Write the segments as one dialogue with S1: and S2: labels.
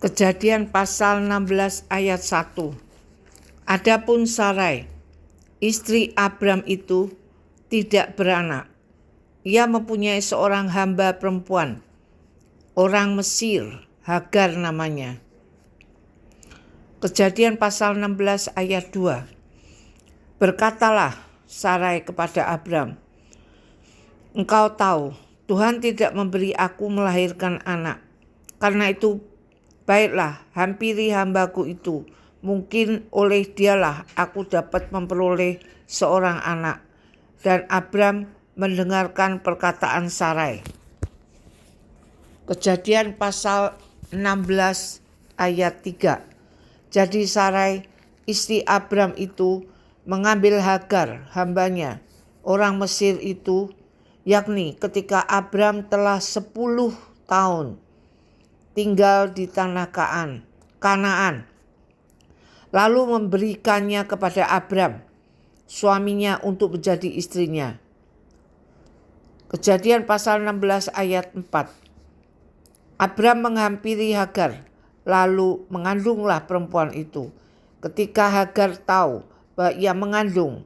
S1: Kejadian pasal 16 ayat 1. Adapun Sarai, istri Abram itu tidak beranak. Ia mempunyai seorang hamba perempuan, orang Mesir, Hagar namanya. Kejadian pasal 16 ayat 2. Berkatalah Sarai kepada Abram, "Engkau tahu, Tuhan tidak memberi aku melahirkan anak. Karena itu, baiklah, hampiri hambaku itu. Mungkin oleh dialah aku dapat memperoleh seorang anak." Dan Abram mendengarkan perkataan Sarai. Kejadian pasal 16 ayat 3. Jadi Sarai, istri Abram itu mengambil Hagar, hambanya, orang Mesir itu, yakni ketika Abram telah 10 tahun tinggal di tanah Kanaan, lalu memberikannya kepada Abram, suaminya, untuk menjadi istrinya. Kejadian pasal 16 ayat 4. Abram menghampiri Hagar, lalu mengandunglah perempuan itu. Ketika Hagar tahu bahwa ia mengandung,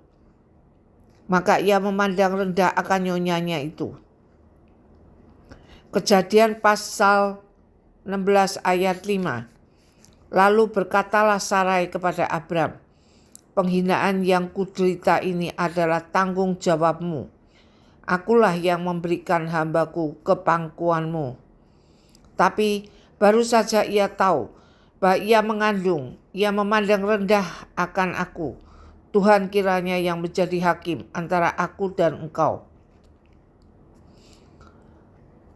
S1: maka ia memandang rendah akan nyonyanya itu. Kejadian pasal 16 ayat 5. Lalu berkatalah Sarai kepada Abram, "Penghinaan yang kuderita ini adalah tanggung jawabmu. Akulah yang memberikan hambaku ke pangkuanmu." Tapi baru saja ia tahu bahwa ia mengandung, ia memandang rendah akan aku. Tuhan kiranya yang menjadi hakim antara aku dan engkau.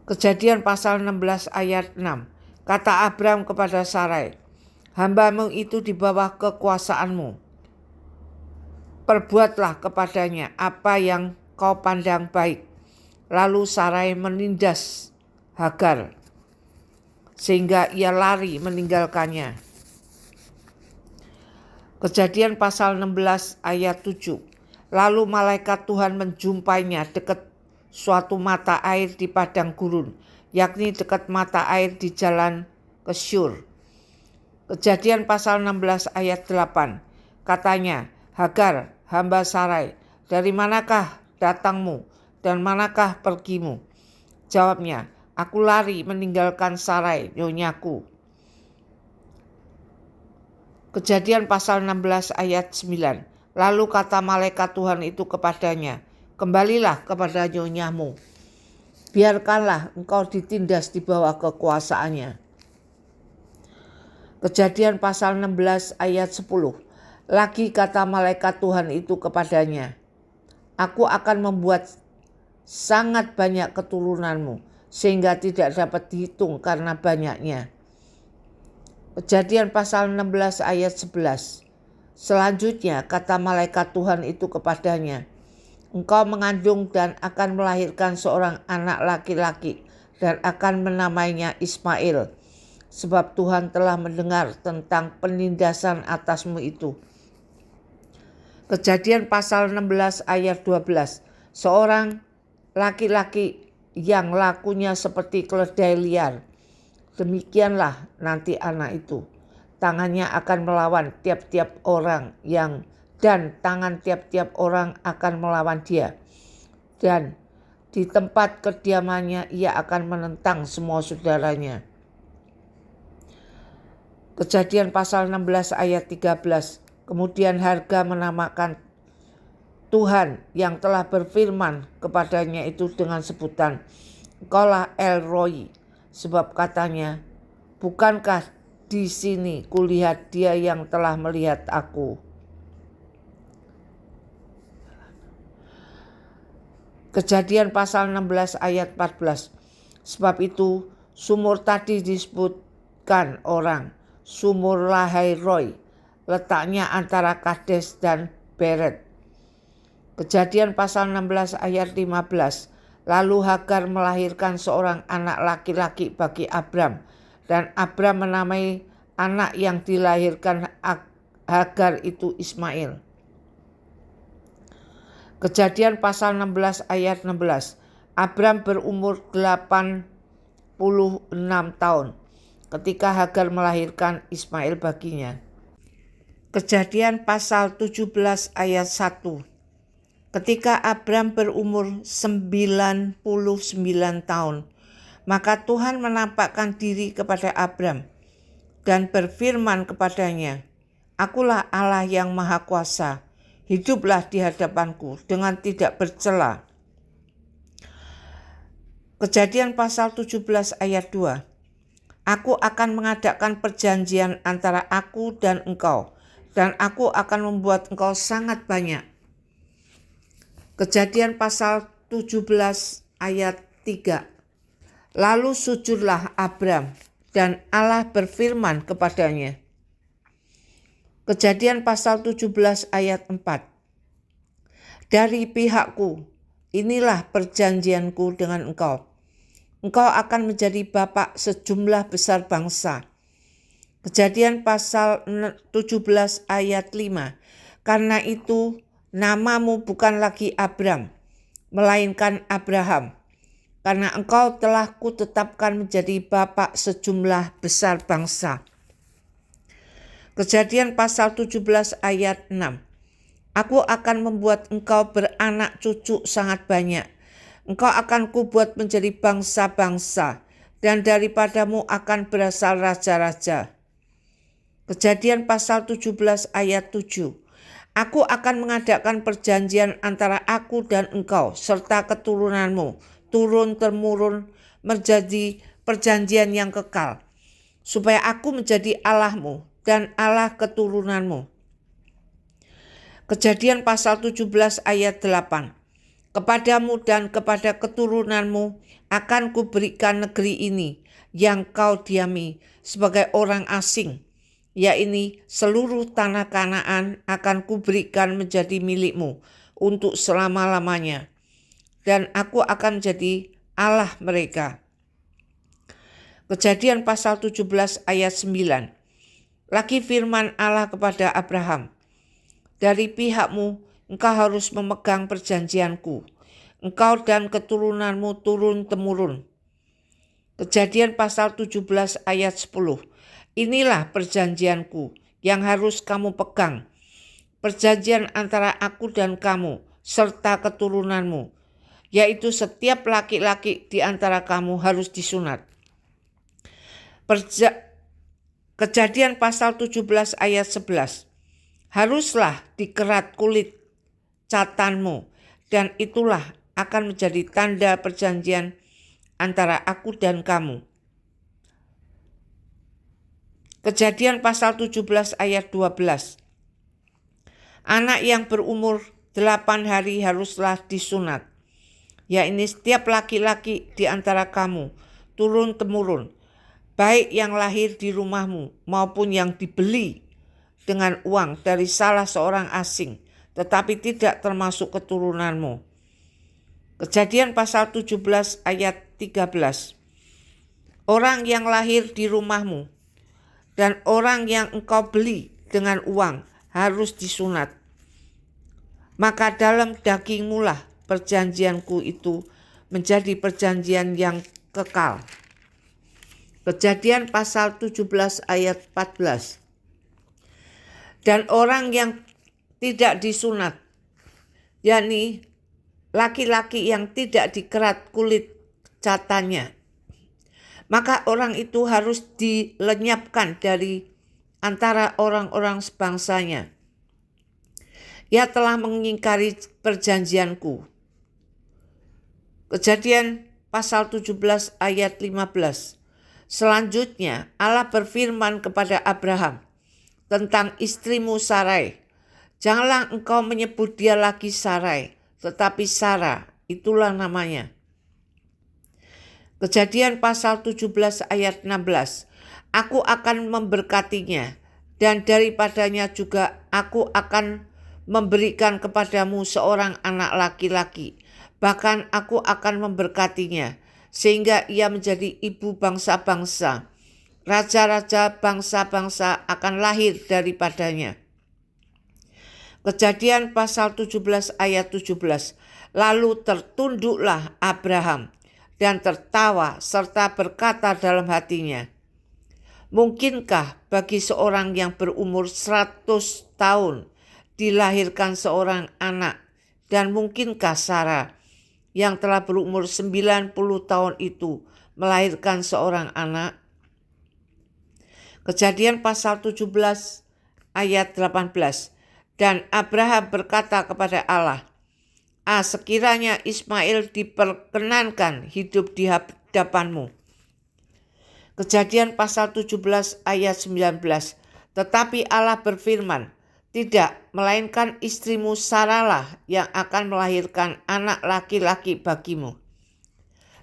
S1: Kejadian pasal 16 ayat 6. Kata Abram kepada Sarai, "Hambamu itu di bawah kekuasaanmu. Perbuatlah kepadanya apa yang kau pandang baik." Lalu Sarai menindas Hagar, sehingga ia lari meninggalkannya. Kejadian pasal 16 ayat 7. Lalu malaikat Tuhan menjumpainya dekat suatu mata air di padang gurun, yakni dekat mata air di jalan ke Syur. Kejadian pasal 16 ayat 8. Katanya, "Hagar, hamba Sarai, dari manakah datangmu dan manakah pergimu?" Jawabnya, "Aku lari meninggalkan Sarai, nyonyaku." Kejadian pasal 16 ayat 9. Lalu kata malaikat Tuhan itu kepadanya, "Kembalilah kepada nyonyamu. Biarkanlah engkau ditindas di bawah kekuasaannya." Kejadian pasal 16 ayat 10. Lagi kata malaikat Tuhan itu kepadanya, "Aku akan membuat sangat banyak keturunanmu, sehingga tidak dapat dihitung karena banyaknya." Kejadian pasal 16 ayat 11. Selanjutnya kata malaikat Tuhan itu kepadanya, "Engkau mengandung dan akan melahirkan seorang anak laki-laki dan akan menamainya Ismail, sebab Tuhan telah mendengar tentang penindasan atasmu itu." Kejadian pasal 16 ayat 12. Seorang laki-laki yang lakunya seperti keledai liar, demikianlah nanti anak itu. Tangannya akan melawan tiap-tiap orang dan tangan tiap-tiap orang akan melawan dia. Dan di tempat kediamannya ia akan menentang semua saudaranya. Kejadian pasal 16 ayat 13. Kemudian Hagar menamakan Tuhan yang telah berfirman kepadanya itu dengan sebutan, "Engkaulah El Roi," sebab katanya, "Bukankah di sini kulihat dia yang telah melihat aku." Kejadian pasal 16 ayat 14. Sebab itu sumur tadi disebutkan orang Sumur Lahai Roi, letaknya antara Kades dan Beret. Kejadian pasal 16 ayat 15. Lalu Hagar melahirkan seorang anak laki-laki bagi Abram, dan Abram menamai anak yang dilahirkan Hagar itu Ismail. Kejadian pasal 16 ayat 16. Abram berumur 86 tahun ketika Hagar melahirkan Ismail baginya. Kejadian pasal 17 ayat 1. Ketika Abram berumur 99 tahun, maka Tuhan menampakkan diri kepada Abram dan berfirman kepadanya, "Akulah Allah yang Maha Kuasa, hiduplah di hadapanku dengan tidak bercela." Kejadian pasal 17 ayat 2. Aku akan mengadakan perjanjian antara aku dan engkau, dan aku akan membuat engkau sangat banyak. Kejadian pasal 17 ayat 3. Lalu sujudlah Abram, dan Allah berfirman kepadanya. Kejadian pasal 17 ayat 4. Dari pihakku, inilah perjanjianku dengan engkau. Engkau akan menjadi bapak sejumlah besar bangsa. Kejadian pasal 17 ayat 5. Karena itu namamu bukan lagi Abram, melainkan Abraham. Karena engkau telah kutetapkan menjadi bapak sejumlah besar bangsa. Kejadian pasal 17 ayat 6. Aku akan membuat engkau beranak cucu sangat banyak. Engkau akan kubuat menjadi bangsa-bangsa, dan daripadamu akan berasal raja-raja. Kejadian pasal 17 ayat 7. Aku akan mengadakan perjanjian antara aku dan engkau serta keturunanmu, turun-temurun menjadi perjanjian yang kekal, supaya aku menjadi Allahmu dan Allah keturunanmu. Kejadian pasal 17 ayat 8. Kepadamu dan kepada keturunanmu akan kuberikan negeri ini yang kau diami sebagai orang asing, yaitu seluruh tanah Kanaan akan kuberikan menjadi milikmu untuk selama-lamanya, dan aku akan menjadi Allah mereka. Kejadian pasal 17 ayat 9. Lagi firman Allah kepada Abraham, dari pihakmu engkau harus memegang perjanjianku, engkau dan keturunanmu turun-temurun. Kejadian pasal 17 ayat 10. Inilah perjanjianku yang harus kamu pegang, perjanjian antara aku dan kamu serta keturunanmu, yaitu setiap laki-laki di antara kamu harus disunat. Kejadian pasal 17 ayat 11. Haruslah dikerat kulit catanmu, dan itulah akan menjadi tanda perjanjian antara aku dan kamu. Kejadian pasal 17 ayat 12. Anak yang berumur 8 hari haruslah disunat, yaitu setiap laki-laki di antara kamu, turun-temurun, baik yang lahir di rumahmu maupun yang dibeli dengan uang dari salah seorang asing, tetapi tidak termasuk keturunanmu. Kejadian pasal 17 ayat 13. Orang yang lahir di rumahmu dan orang yang engkau beli dengan uang harus disunat. Maka dalam dagingmu lah perjanjianku itu menjadi perjanjian yang kekal. Kejadian pasal 17 ayat 14. Dan orang yang tidak disunat, yakni laki-laki yang tidak dikerat kulit catannya, maka orang itu harus dilenyapkan dari antara orang-orang sebangsanya. Ia telah mengingkari perjanjianku. Kejadian pasal 17 ayat 15. Selanjutnya Allah berfirman kepada Abraham tentang istrimu Sarai. Janganlah engkau menyebut dia lagi Sarai, tetapi Sarah, itulah namanya. Kejadian pasal 17 ayat 16. Aku akan memberkatinya, dan daripadanya juga aku akan memberikan kepadamu seorang anak laki-laki. Bahkan aku akan memberkatinya, sehingga ia menjadi ibu bangsa-bangsa. Raja-raja bangsa-bangsa akan lahir daripadanya. Kejadian pasal 17 ayat 17. Lalu tertunduklah Abraham dan tertawa serta berkata dalam hatinya, Mungkinkah bagi seorang yang berumur 100 tahun dilahirkan seorang anak? Dan mungkinkah Sarah yang telah berumur 90 tahun itu melahirkan seorang anak? Kejadian pasal 17 ayat 18. Dan Abraham berkata kepada Allah, sekiranya Ismail diperkenankan hidup di hadapanmu. Kejadian pasal 17 ayat 19. Tetapi Allah berfirman, tidak, melainkan istrimu Sarahlah yang akan melahirkan anak laki-laki bagimu.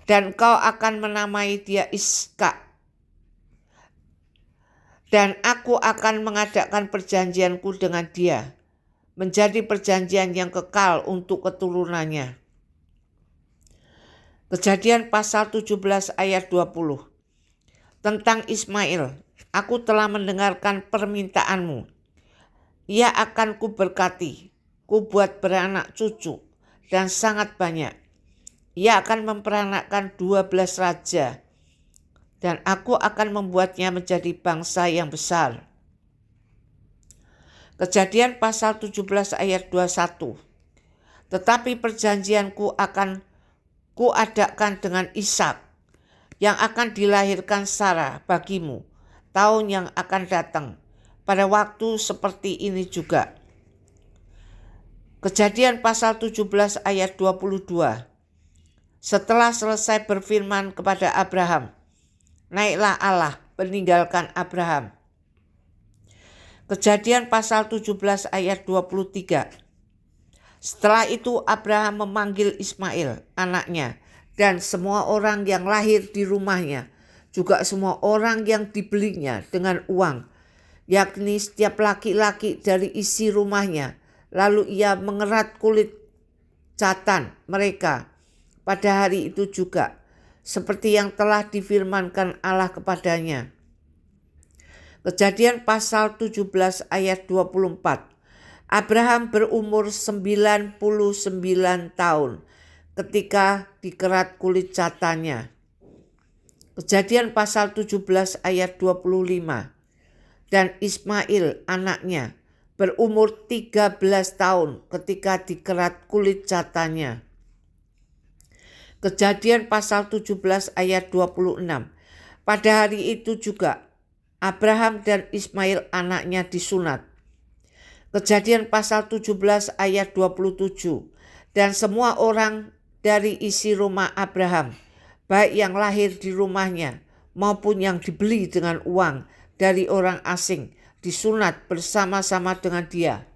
S1: Dan kau akan menamai dia Ishak. Dan aku akan mengadakan perjanjianku dengan dia, menjadi perjanjian yang kekal untuk keturunannya. Kejadian pasal 17 ayat 20. Tentang Ismail, aku telah mendengarkan permintaanmu. Ia akan kuberkati, kubuat beranak cucu, dan sangat banyak. Ia akan memperanakkan 12 raja, dan aku akan membuatnya menjadi bangsa yang besar. Kejadian pasal 17 ayat 21. Tetapi perjanjianku akan kuadakan dengan Ishak, yang akan dilahirkan Sarah bagimu tahun yang akan datang, pada waktu seperti ini juga. Kejadian pasal 17 ayat 22. Setelah selesai berfirman kepada Abraham, naiklah Allah meninggalkan Abraham. Kejadian pasal 17 ayat 23. Setelah itu Abraham memanggil Ismail, anaknya, dan semua orang yang lahir di rumahnya, juga semua orang yang dibelinya dengan uang, yakni setiap laki-laki dari isi rumahnya. Lalu ia mengerat kulit catan mereka pada hari itu juga, seperti yang telah difirmankan Allah kepadanya. Kejadian pasal 17 ayat 24. Abraham berumur 99 tahun ketika dikerat kulit catannya. Kejadian pasal 17 ayat 25. Dan Ismail anaknya berumur 13 tahun ketika dikerat kulit catannya. Kejadian pasal 17 ayat 26. Pada hari itu juga Abraham dan Ismail anaknya disunat. Kejadian pasal 17 ayat 27. Dan semua orang dari isi rumah Abraham, baik yang lahir di rumahnya maupun yang dibeli dengan uang dari orang asing, disunat bersama-sama dengan dia.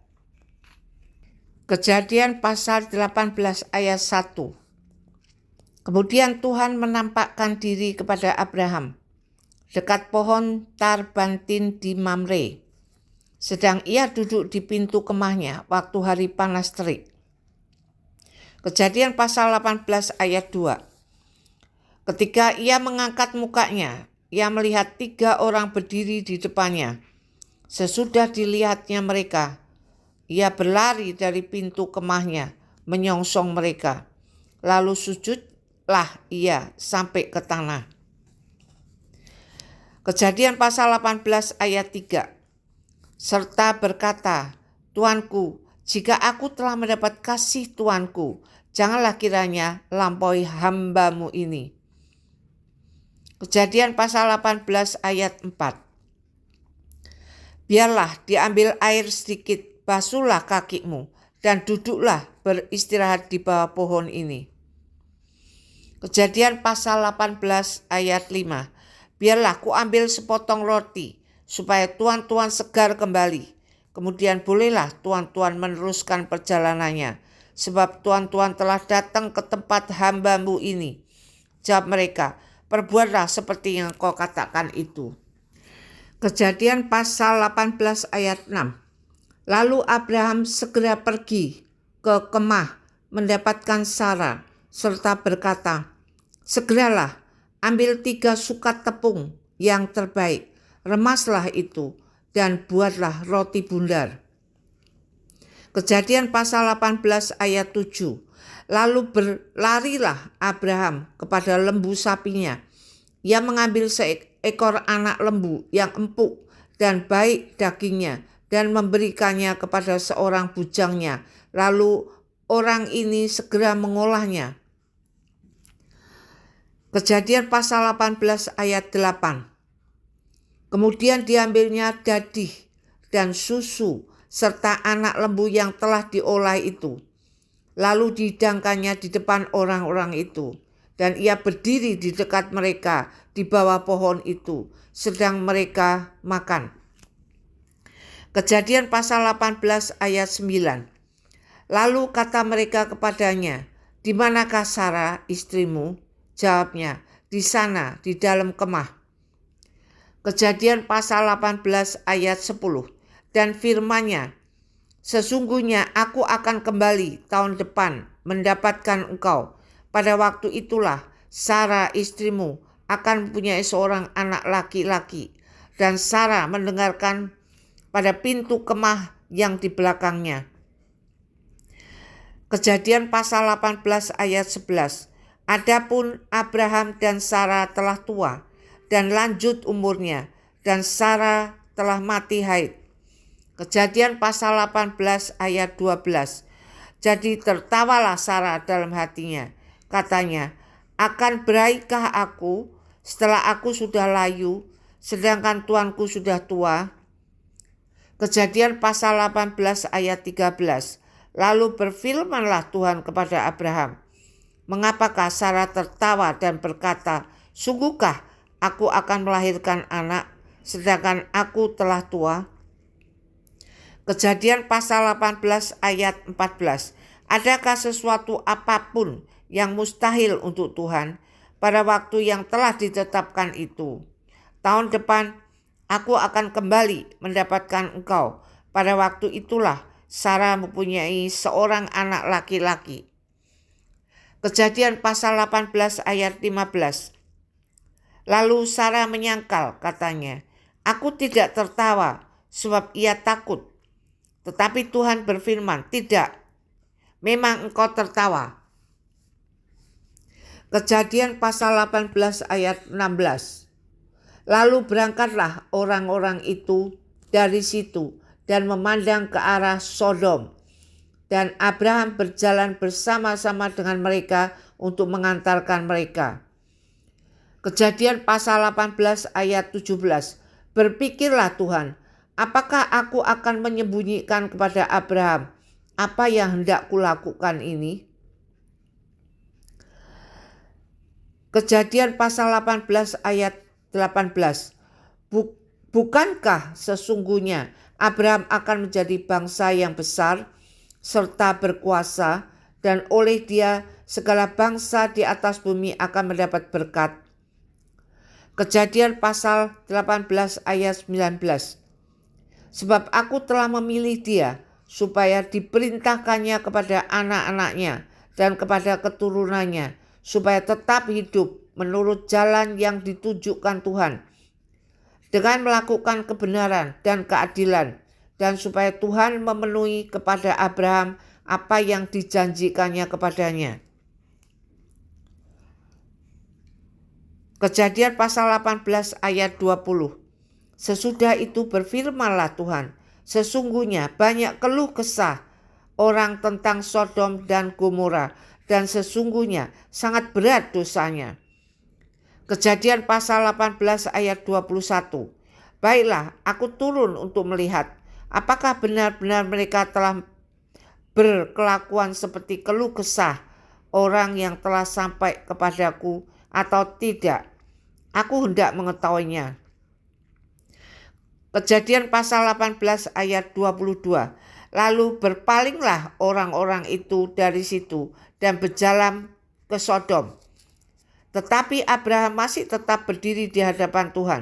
S1: Kejadian pasal 18 ayat 1. Kemudian Tuhan menampakkan diri kepada Abraham dekat pohon tarbantin di Mamre, sedang ia duduk di pintu kemahnya waktu hari panas terik. Kejadian pasal 18 ayat 2. Ketika ia mengangkat mukanya, ia melihat 3 orang berdiri di depannya. Sesudah dilihatnya mereka, ia berlari dari pintu kemahnya, menyongsong mereka. Lalu sujudlah ia sampai ke tanah. Kejadian pasal 18 ayat 3. Serta berkata, Tuanku, jika aku telah mendapat kasih Tuanku, janganlah kiranya lampaui hamba-Mu ini. Kejadian pasal 18 ayat 4. Biarlah diambil air sedikit, basuhlah kakimu, dan duduklah beristirahat di bawah pohon ini. Kejadian pasal 18 ayat 5. Biarlah kuambil sepotong roti, supaya tuan-tuan segar kembali. Kemudian bolehlah tuan-tuan meneruskan perjalanannya, sebab tuan-tuan telah datang ke tempat hamba-Mu ini. Jawab mereka, perbuatlah seperti yang kau katakan itu. Kejadian pasal 18 ayat 6. Lalu Abraham segera pergi ke kemah mendapatkan Sarah, serta berkata, segeralah ambil 3 sukat tepung yang terbaik, remaslah itu, dan buatlah roti bundar. Kejadian pasal 18 ayat 7. Lalu berlarilah Abraham kepada lembu sapinya. Ia mengambil ekor anak lembu yang empuk dan baik dagingnya dan memberikannya kepada seorang bujangnya. Lalu orang ini segera mengolahnya. Kejadian pasal 18 ayat 8. Kemudian diambilnya dadih dan susu serta anak lembu yang telah diolah itu. Lalu dihidangkannya di depan orang-orang itu. Dan ia berdiri di dekat mereka di bawah pohon itu, sedang mereka makan. Kejadian pasal 18 ayat 9. Lalu kata mereka kepadanya, "Di manakah Sarah istrimu?" Jawabnya, "Di sana, di dalam kemah." Kejadian pasal 18 ayat 10. Dan firman-Nya, "Sesungguhnya aku akan kembali tahun depan mendapatkan engkau. Pada waktu itulah Sarah istrimu akan mempunyai seorang anak laki-laki." Dan Sarah mendengarkan pada pintu kemah yang di belakangnya. Kejadian pasal 18 ayat 11. Adapun Abraham dan Sarah telah tua dan lanjut umurnya, dan Sarah telah mati haid. Kejadian pasal 18 ayat 12. Jadi tertawalah Sarah dalam hatinya. Katanya, "Akan beraikah aku setelah aku sudah layu, sedangkan tuanku sudah tua?" Kejadian pasal 18 ayat 13. Lalu berfirmanlah Tuhan kepada Abraham, "Mengapakah Sarah tertawa dan berkata, sungguhkah aku akan melahirkan anak, sedangkan aku telah tua?" Kejadian pasal 18 ayat 14. Adakah sesuatu apapun yang mustahil untuk Tuhan pada waktu yang telah ditetapkan itu? Tahun depan aku akan kembali mendapatkan engkau. Pada waktu itulah Sarah mempunyai seorang anak laki-laki. Kejadian pasal 18 ayat 15. Lalu Sarah menyangkal, katanya, "Aku tidak tertawa sebab ia takut." Tetapi Tuhan berfirman, "Tidak, memang engkau tertawa." Kejadian pasal 18 ayat 16. Lalu berangkatlah orang-orang itu dari situ dan memandang ke arah Sodom. Dan Abraham berjalan bersama-sama dengan mereka untuk mengantarkan mereka. Kejadian pasal 18 ayat 17. Berpikirlah Tuhan, apakah aku akan menyembunyikan kepada Abraham apa yang hendak kulakukan ini? Kejadian pasal 18 ayat 18. Bukankah sesungguhnya Abraham akan menjadi bangsa yang besar serta berkuasa, dan oleh dia segala bangsa di atas bumi akan mendapat berkat? Kejadian pasal 18 ayat 19. Sebab aku telah memilih dia supaya diperintahkannya kepada anak-anaknya dan kepada keturunannya, supaya tetap hidup menurut jalan yang ditunjukkan Tuhan, dengan melakukan kebenaran dan keadilan, dan supaya Tuhan memenuhi kepada Abraham apa yang dijanjikannya kepadanya. Kejadian pasal 18 ayat 20. Sesudah itu berfirmanlah Tuhan, "Sesungguhnya banyak keluh kesah orang tentang Sodom dan Gomora, dan sesungguhnya sangat berat dosanya." Kejadian pasal 18 ayat 21. Baiklah, aku turun untuk melihat apakah benar-benar mereka telah berkelakuan seperti keluh kesah orang yang telah sampai kepadaku atau tidak. Aku hendak mengetahuinya. Kejadian pasal 18 ayat 22. Lalu berpalinglah orang-orang itu dari situ dan berjalan ke Sodom. Tetapi Abraham masih tetap berdiri di hadapan Tuhan.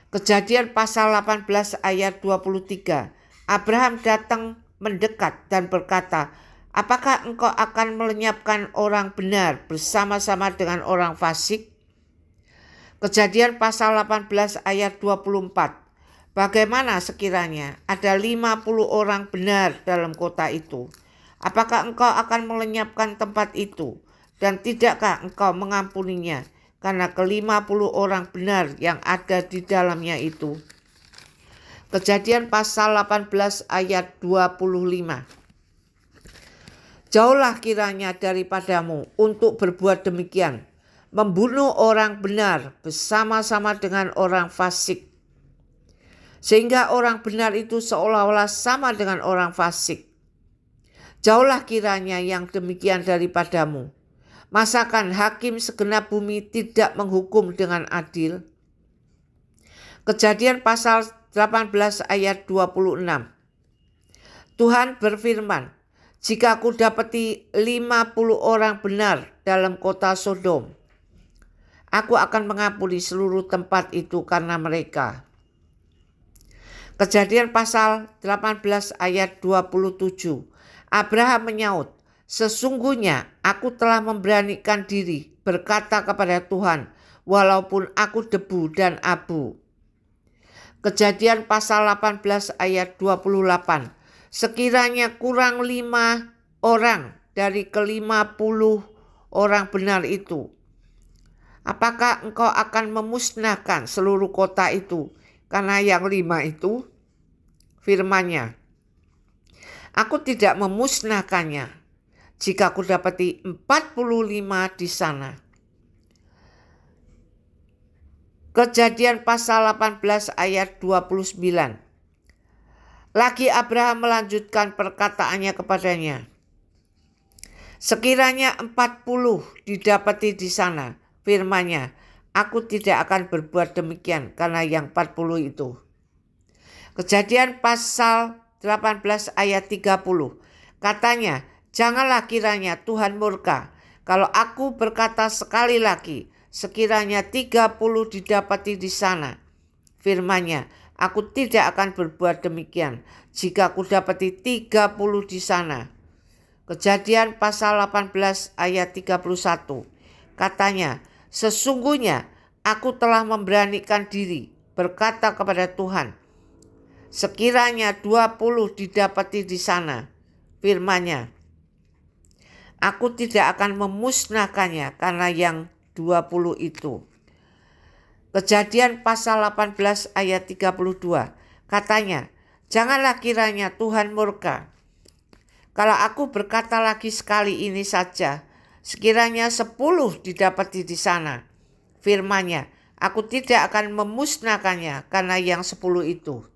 S1: Kejadian pasal 18 ayat 23. Abraham datang mendekat dan berkata, "Apakah engkau akan melenyapkan orang benar bersama-sama dengan orang fasik?" Kejadian pasal 18 ayat 24. Bagaimana sekiranya ada 50 orang benar dalam kota itu? Apakah engkau akan melenyapkan tempat itu? Dan tidakkah engkau mengampuninya karena ke-50 orang benar yang ada di dalamnya itu. Kejadian pasal 18 ayat 25. Jauhlah kiranya daripadamu untuk berbuat demikian, membunuh orang benar bersama-sama dengan orang fasik, sehingga orang benar itu seolah-olah sama dengan orang fasik. Jauhlah kiranya yang demikian daripadamu. Masakan hakim segenap bumi tidak menghukum dengan adil? Kejadian pasal 18 ayat 26. Tuhan berfirman, jika aku dapati 50 orang benar dalam kota Sodom, aku akan mengampuni seluruh tempat itu karena mereka. Kejadian pasal 18 ayat 27. Abraham menyaut, sesungguhnya aku telah memberanikan diri berkata kepada Tuhan, walaupun aku debu dan abu. Kejadian pasal 18 ayat 28. Sekiranya kurang 5 orang dari ke-50 orang benar itu, apakah engkau akan memusnahkan seluruh kota itu? Karena yang 5 itu, firman-Nya, aku tidak memusnahkannya jika aku dapati 45 di sana. Kejadian pasal 18 ayat 29. Lagi Abraham melanjutkan perkataannya kepadanya, sekiranya 40 didapati di sana, firman-Nya, aku tidak akan berbuat demikian karena yang 40 itu. Kejadian pasal 18 ayat 30. Katanya, janganlah kiranya Tuhan murka kalau aku berkata sekali lagi, sekiranya 30 didapati di sana. Firman-Nya, aku tidak akan berbuat demikian jika aku dapati 30 di sana. Kejadian pasal 18 ayat 31. Katanya, sesungguhnya aku telah memberanikan diri berkata kepada Tuhan, sekiranya 20 didapati di sana. Firman-Nya, aku tidak akan memusnahkannya karena yang 20 itu. Kejadian pasal 18 ayat 32. Katanya, janganlah kiranya Tuhan murka kalau aku berkata lagi sekali ini saja, sekiranya 10 didapati di sana. Firman-Nya, aku tidak akan memusnahkannya karena yang 10 itu.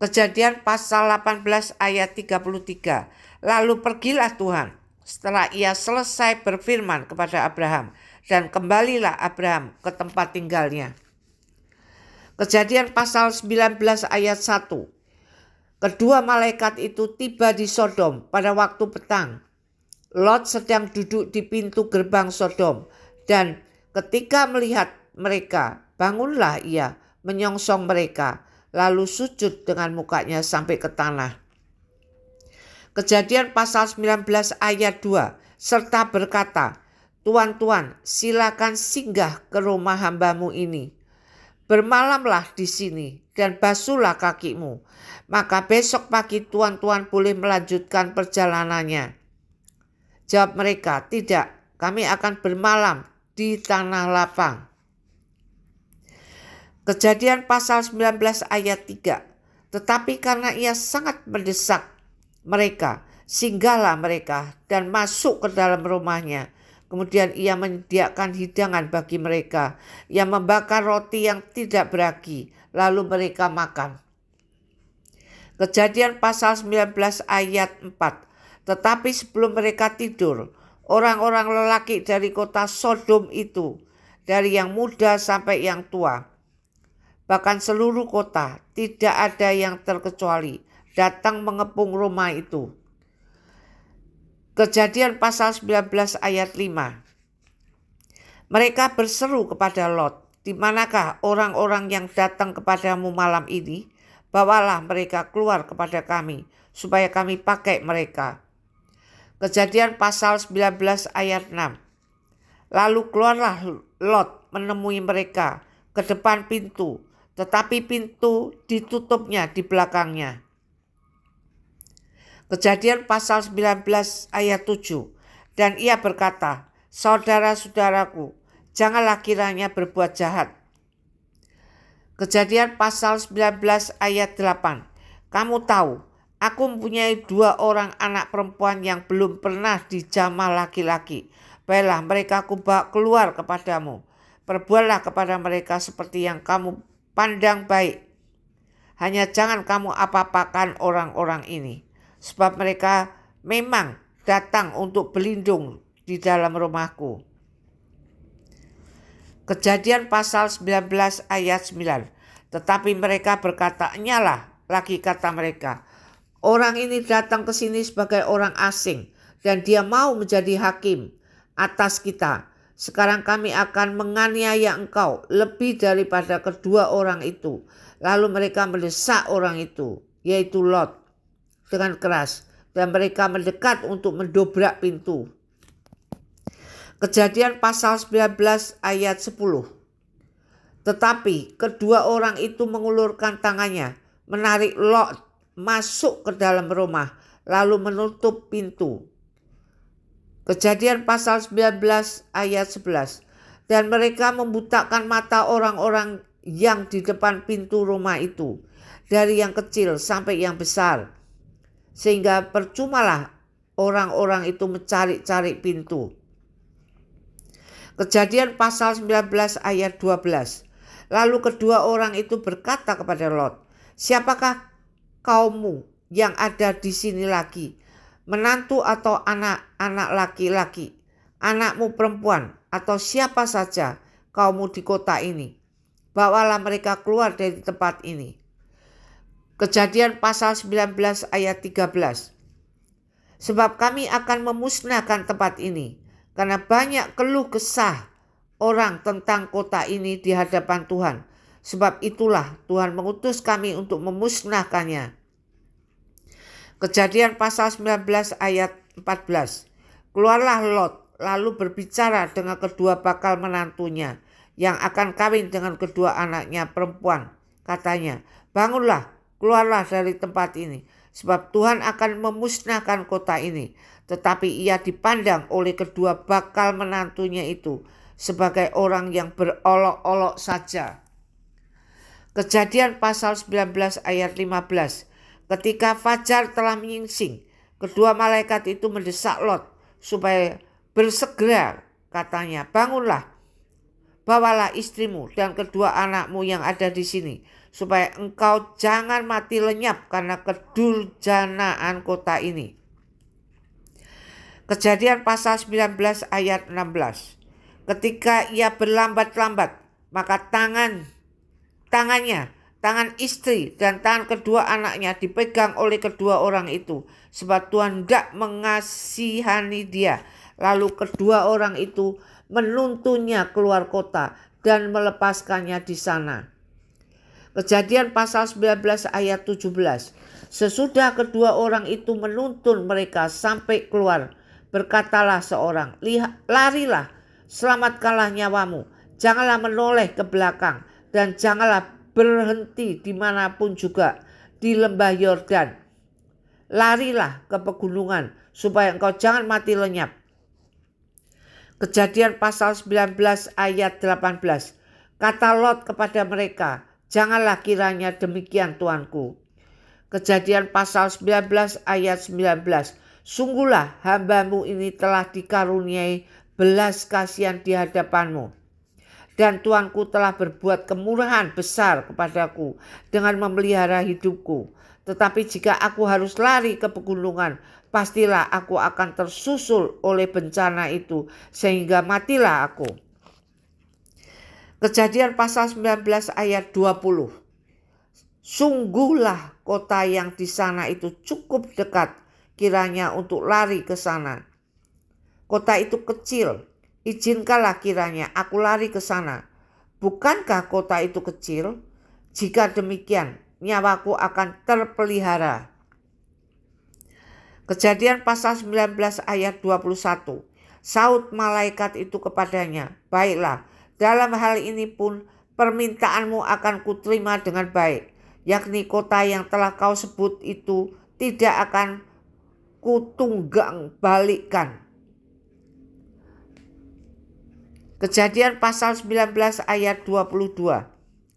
S1: Kejadian pasal 18 ayat 33. Lalu pergilah Tuhan setelah ia selesai berfirman kepada Abraham, dan kembalilah Abraham ke tempat tinggalnya. Kejadian pasal 19 ayat 1. Kedua malaikat itu tiba di Sodom pada waktu petang. Lot sedang duduk di pintu gerbang Sodom, dan ketika melihat mereka, bangunlah ia menyongsong mereka, lalu sujud dengan mukanya sampai ke tanah. Kejadian pasal 19 ayat 2 serta berkata, Tuan-tuan, silakan singgah ke rumah hambamu ini. Bermalamlah di sini dan basuhlah kakimu. Maka besok pagi tuan-tuan boleh melanjutkan perjalanannya. Jawab mereka, tidak, kami akan bermalam di tanah lapang. Kejadian pasal 19 ayat 3. Tetapi karena ia sangat mendesak mereka, singgahlah mereka dan masuk ke dalam rumahnya. Kemudian ia menyediakan hidangan bagi mereka. Ia membakar roti yang tidak beragi, lalu mereka makan. Kejadian pasal 19 ayat 4. Tetapi sebelum mereka tidur, orang-orang lelaki dari kota Sodom itu, dari yang muda sampai yang tua, bahkan seluruh kota, tidak ada yang terkecuali, datang mengepung rumah itu. Kejadian pasal 19 ayat 5. Mereka berseru kepada Lot, di manakah orang-orang yang datang kepadamu malam ini? Bawalah mereka keluar kepada kami, supaya kami pakai mereka. Kejadian pasal 19 ayat 6. Lalu keluarlah Lot menemui mereka ke depan pintu, tetapi pintu ditutupnya di belakangnya. Kejadian pasal 19 ayat 7. Dan ia berkata, saudara-saudaraku, janganlah kiranya berbuat jahat. Kejadian pasal 19 ayat 8. Kamu tahu, aku mempunyai 2 orang anak perempuan yang belum pernah dijamah laki-laki. Baiklah, mereka aku bawa keluar kepadamu. Perbuatlah kepada mereka seperti yang kamu pandang baik. Hanya jangan kamu apa-apakan orang-orang ini, sebab mereka memang datang untuk berlindung di dalam rumahku. Kejadian pasal 19 ayat 9. Tetapi mereka berkata, "Nyalah," lagi kata mereka, "orang ini datang ke sini sebagai orang asing dan dia mau menjadi hakim atas kita. Sekarang kami akan menganiaya engkau lebih daripada kedua orang itu." Lalu mereka mendesak orang itu, yaitu Lot, dengan keras, dan mereka mendekat untuk mendobrak pintu. Kejadian pasal 19 ayat 10. Tetapi kedua orang itu mengulurkan tangannya, menarik Lot masuk ke dalam rumah, lalu menutup pintu. Kejadian pasal 19 ayat 11. Dan mereka membutakan mata orang-orang yang di depan pintu rumah itu, dari yang kecil sampai yang besar, sehingga percumalah orang-orang itu mencari-cari pintu. Kejadian pasal 19 ayat 12. Lalu kedua orang itu berkata kepada Lot, "Siapakah kaummu yang ada di sini lagi? Menantu atau anak-anak laki-laki, anakmu perempuan, atau siapa saja kaummu di kota ini? Bawalah mereka keluar dari tempat ini." Kejadian pasal 19 ayat 13. Sebab kami akan memusnahkan tempat ini, karena banyak keluh kesah orang tentang kota ini di hadapan Tuhan. Sebab itulah Tuhan mengutus kami untuk memusnahkannya. Kejadian pasal 19 ayat 14. Keluarlah Lot lalu berbicara dengan kedua bakal menantunya yang akan kawin dengan kedua anaknya perempuan. Katanya, "Bangunlah, keluarlah dari tempat ini, sebab Tuhan akan memusnahkan kota ini." Tetapi ia dipandang oleh kedua bakal menantunya itu sebagai orang yang berolok-olok saja. Kejadian pasal 19 ayat 15. Ketika fajar telah menyingsing, kedua malaikat itu mendesak Lot supaya bersegera. Katanya, "Bangunlah, bawalah istrimu dan kedua anakmu yang ada di sini, supaya engkau jangan mati lenyap karena kedurjanaan kota ini." Kejadian pasal 19 ayat 16. Ketika ia berlambat-lambat, maka tangan istri dan tangan kedua anaknya dipegang oleh kedua orang itu, sebab Tuhan hendak mengasihani dia. Lalu kedua orang itu menuntunnya keluar kota dan melepaskannya di sana. Kejadian pasal 19 ayat 17. Sesudah kedua orang itu menuntun mereka sampai keluar, berkatalah seorang, "Larilah, selamatkanlah nyawamu, janganlah menoleh ke belakang, dan janganlah berhenti dimanapun juga di lembah Yordan. Larilah ke pegunungan, supaya engkau jangan mati lenyap." Kejadian pasal 19 ayat 18. Kata Lot kepada mereka, "Janganlah kiranya demikian, tuanku." Kejadian pasal 19 ayat 19. Sungguhlah hambamu ini telah dikaruniai belas kasihan di hadapanmu, dan tuanku telah berbuat kemurahan besar kepadaku dengan memelihara hidupku. Tetapi jika aku harus lari ke pegunungan, pastilah aku akan tersusul oleh bencana itu, sehingga matilah aku. Kejadian pasal 19 ayat 20. Sungguhlah kota yang di sana itu cukup dekat kiranya untuk lari ke sana. Kota itu kecil, izinkanlah kiranya aku lari ke sana. Bukankah kota itu kecil? Jika demikian, nyawaku akan terpelihara. Kejadian pasal 19 ayat 21. Saut malaikat itu kepadanya, "Baiklah, dalam hal ini pun permintaanmu akan kuterima dengan baik, yakni kota yang telah kau sebut itu tidak akan kutunggang balikkan." Kejadian pasal 19 ayat 22.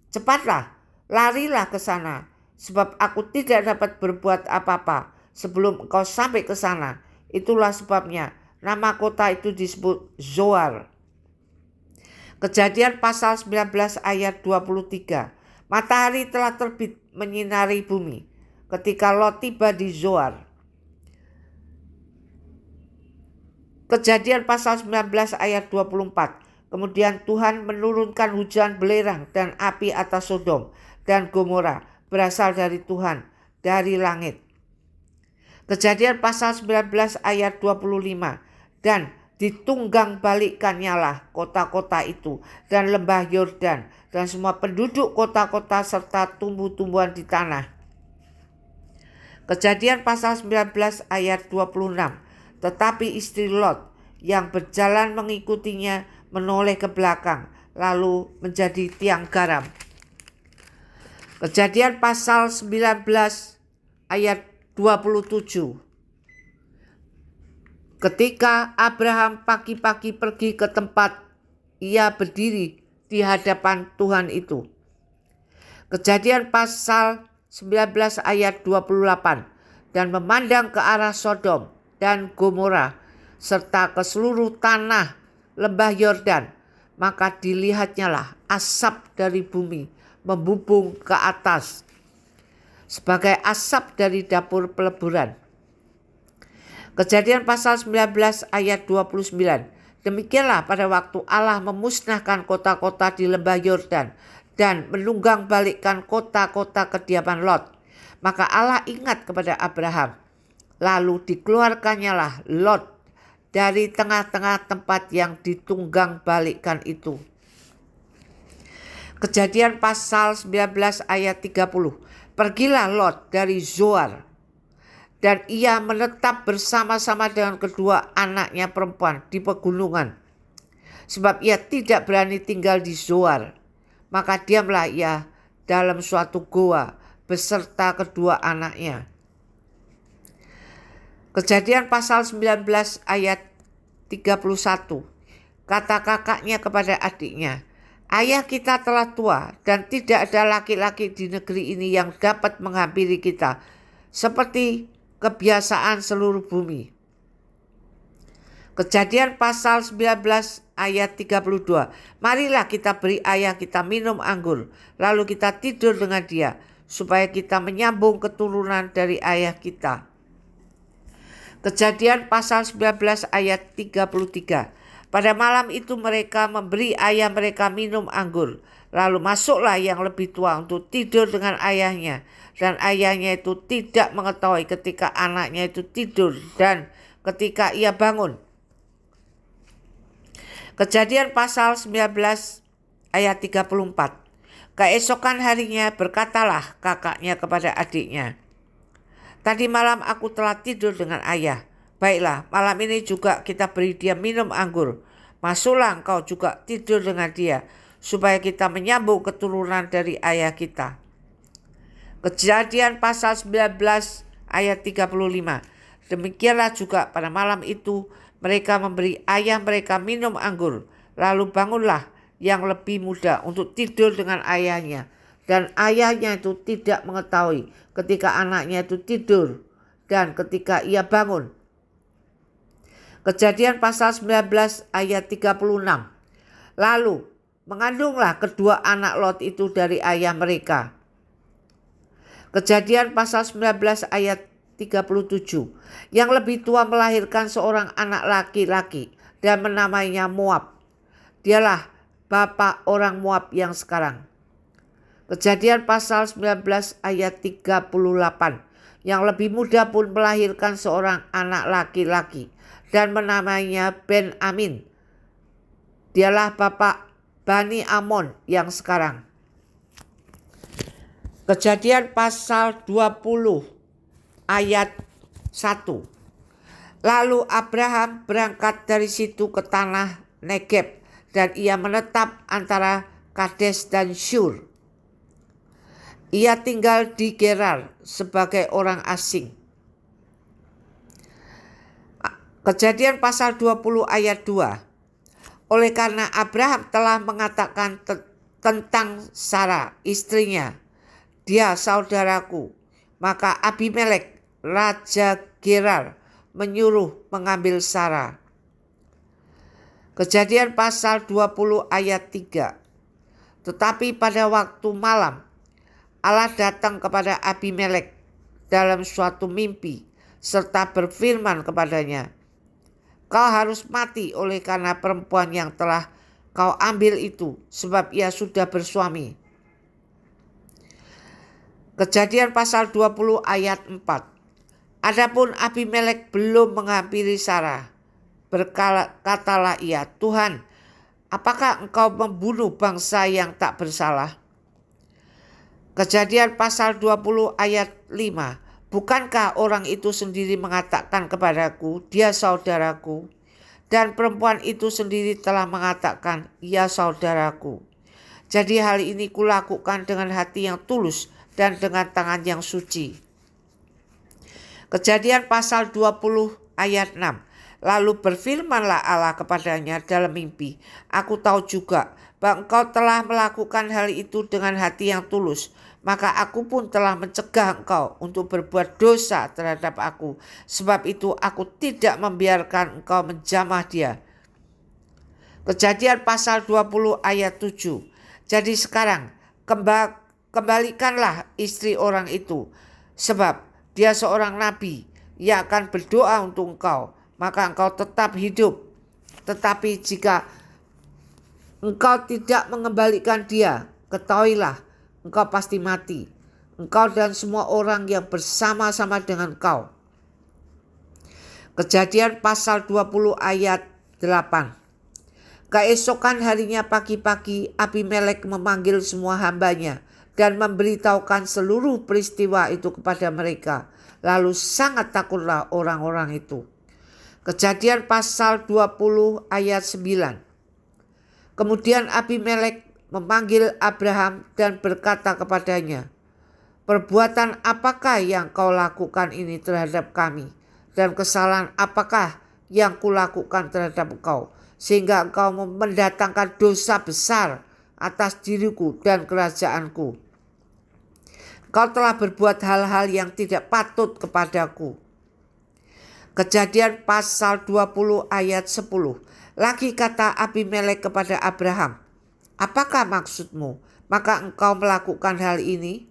S1: Cepatlah, larilah ke sana, sebab aku tidak dapat berbuat apa-apa sebelum engkau sampai ke sana. Itulah sebabnya nama kota itu disebut Zoar. Kejadian pasal 19 ayat 23. Matahari telah terbit menyinari bumi ketika Lot tiba di Zoar. Kejadian pasal 19 ayat 24. Kemudian Tuhan menurunkan hujan belerang dan api atas Sodom dan Gomora berasal dari Tuhan dari langit. Kejadian pasal 19 ayat 25. Dan ditunggang balikkannya lah kota-kota itu dan lembah Yordan dan semua penduduk kota-kota serta tumbuh-tumbuhan di tanah. Kejadian pasal 19 ayat 26. Tetapi istri Lot yang berjalan mengikutinya menoleh ke belakang lalu menjadi tiang garam. Kejadian pasal 19 ayat 27. Ketika Abraham pagi-pagi pergi ke tempat ia berdiri di hadapan Tuhan itu. Kejadian pasal 19 ayat 28. Dan memandang ke arah Sodom dan Gomora serta ke seluruh tanah lembah Yordan, maka dilihatnyalah asap dari bumi membumbung ke atas sebagai asap dari dapur peleburan. Kejadian pasal 19 ayat 29. Demikianlah pada waktu Allah memusnahkan kota-kota di lembah Yordan dan menunggang balikkan kota-kota kediaman Lot. Maka Allah ingat kepada Abraham, lalu dikeluarkannyalah Lot dari tengah-tengah tempat yang ditunggang balikkan itu. Kejadian pasal 19 ayat 30. Pergilah Lot dari Zoar, dan ia menetap bersama-sama dengan kedua anaknya perempuan di pegunungan, sebab ia tidak berani tinggal di Zoar. Maka diamlah ia dalam suatu goa beserta kedua anaknya. Kejadian pasal 19 ayat 31. Kata kakaknya kepada adiknya, ayah kita telah tua dan tidak ada laki-laki di negeri ini yang dapat menghampiri kita seperti kebiasaan seluruh bumi. Kejadian pasal 19 ayat 32. Marilah kita beri ayah kita minum anggur, lalu kita tidur dengan dia, supaya kita menyambung keturunan dari ayah kita. Kejadian pasal 19 ayat 33. Pada malam itu mereka memberi ayah mereka minum anggur. Lalu masuklah yang lebih tua untuk tidur dengan ayahnya. Dan ayahnya itu tidak mengetahui ketika anaknya itu tidur dan ketika ia bangun. Kejadian pasal 19 ayat 34. Keesokan harinya berkatalah kakaknya kepada adiknya, tadi malam aku telah tidur dengan ayah. Baiklah, malam ini juga kita beri dia minum anggur. Masuklah engkau juga tidur dengan dia, supaya kita menyambung keturunan dari ayah kita. Kejadian pasal 19 ayat 35. Demikianlah juga pada malam itu mereka memberi ayah mereka minum anggur. Lalu bangunlah yang lebih muda untuk tidur dengan ayahnya. Dan ayahnya itu tidak mengetahui ketika anaknya itu tidur dan ketika ia bangun. Kejadian pasal 19 ayat 36. Lalu mengandunglah kedua anak Lot itu dari ayah mereka. Kejadian pasal 19 ayat 37. Yang lebih tua melahirkan seorang anak laki-laki dan menamainya Moab. Dialah bapa orang Moab yang sekarang. Kejadian pasal 19 ayat 38. Yang lebih muda pun melahirkan seorang anak laki-laki dan menamainya Ben-Amin. Dialah bapa Bani Amon yang sekarang. Kejadian pasal 20 ayat 1. Lalu Abraham berangkat dari situ ke tanah Negeb dan ia menetap antara Kades dan Syur. Ia tinggal di Gerar sebagai orang asing. Kejadian pasal 20 ayat 2. Oleh karena Abraham telah mengatakan tentang Sarah istrinya, dia saudaraku, maka Abimelek raja Gerar menyuruh mengambil Sarah. Kejadian pasal 20 ayat 3. Tetapi pada waktu malam Allah datang kepada Abimelek dalam suatu mimpi serta berfirman kepadanya, "Kau harus mati oleh karena perempuan yang telah kau ambil itu, sebab ia sudah bersuami." Kejadian pasal 20 ayat 4. Adapun Abimelek belum menghampiri Sarah, berkatalah ia, "Tuhan, apakah engkau membunuh bangsa yang tak bersalah?" Kejadian pasal 20 ayat 5. Bukankah orang itu sendiri mengatakan kepadaku, dia saudaraku, dan perempuan itu sendiri telah mengatakan, ia saudaraku. Jadi hal ini kulakukan dengan hati yang tulus dan dengan tangan yang suci. Kejadian pasal 20 ayat 6. Lalu berfirmanlah Allah kepadanya dalam mimpi, "Aku tahu juga bahwa engkau telah melakukan hal itu dengan hati yang tulus. Maka aku pun telah mencegah engkau untuk berbuat dosa terhadap aku. Sebab itu aku tidak membiarkan engkau menjamah dia." Kejadian pasal 20 ayat 7. Jadi sekarang kembalikanlah istri orang itu, sebab dia seorang nabi yang akan berdoa untuk engkau, maka engkau tetap hidup. Tetapi jika engkau tidak mengembalikan dia, ketahuilah engkau pasti mati, engkau dan semua orang yang bersama-sama dengan engkau. Kejadian pasal 20 ayat 8. Keesokan harinya pagi-pagi Abimelek memanggil semua hambanya dan memberitahukan seluruh peristiwa itu kepada mereka. Lalu sangat takutlah orang-orang itu. Kejadian pasal 20 ayat 9. Kemudian Abimelek memanggil Abraham dan berkata kepadanya, "Perbuatan apakah yang kau lakukan ini terhadap kami? Dan kesalahan apakah yang kulakukan terhadap engkau, sehingga engkau mendatangkan dosa besar atas diriku dan kerajaanku? Kau telah berbuat hal-hal yang tidak patut kepadaku." Kejadian pasal 20 ayat 10. Lagi kata Abimelek kepada Abraham, "Apakah maksudmu? Maka engkau melakukan hal ini?"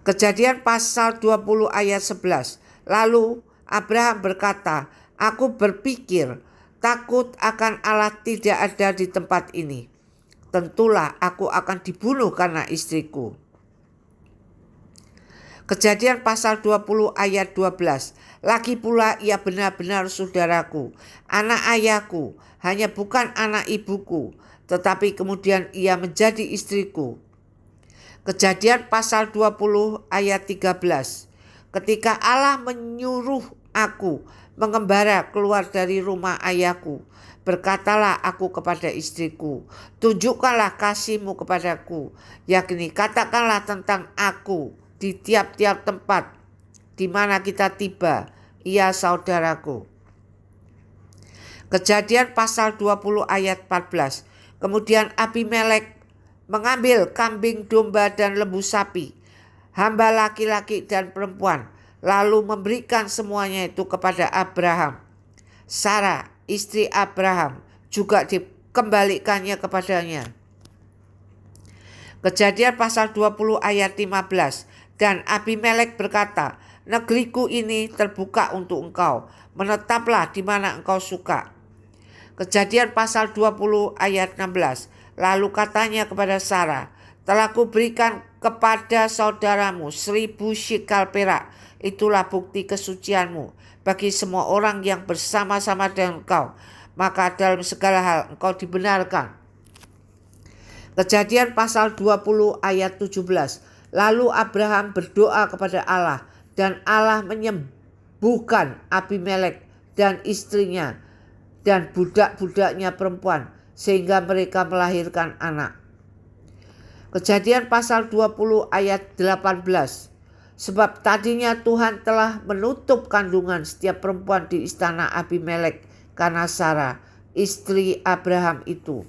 S1: Kejadian pasal 20 ayat 11. Lalu Abraham berkata, "Aku berpikir takut akan Allah tidak ada di tempat ini. Tentulah aku akan dibunuh karena istriku." Kejadian pasal 20 ayat 12. Lagi pula ia benar-benar saudaraku, anak ayahku, hanya bukan anak ibuku, tetapi kemudian ia menjadi istriku. Kejadian pasal 20 ayat 13. Ketika Allah menyuruh aku mengembara keluar dari rumah ayahku, berkatalah aku kepada istriku, "Tunjukkanlah kasihmu kepadaku, yakni katakanlah tentang aku di tiap-tiap tempat di mana kita tiba, ia saudaraku." Kejadian pasal 20 ayat 14. Kemudian Abimelek mengambil kambing domba dan lembu sapi, hamba laki-laki dan perempuan, lalu memberikan semuanya itu kepada Abraham. Sarah, istri Abraham, juga dikembalikannya kepadanya. Kejadian pasal 20 ayat 15. Dan Abimelek berkata, "Negeriku ini terbuka untuk engkau, menetaplah di mana engkau suka." Kejadian pasal 20 ayat 16. Lalu katanya kepada Sarah, "Telah kuberikan kepada saudaramu 1000 shikal perak, itulah bukti kesucianmu bagi semua orang yang bersama-sama dengan engkau, maka dalam segala hal engkau dibenarkan." Kejadian pasal 20 ayat 17. Lalu Abraham berdoa kepada Allah, dan Allah menyembuhkan Abimelek dan istrinya dan budak-budaknya perempuan, sehingga mereka melahirkan anak. Kejadian pasal 20 ayat 18. Sebab tadinya Tuhan telah menutup kandungan setiap perempuan di istana Abimelek karena Sarah, istri Abraham itu.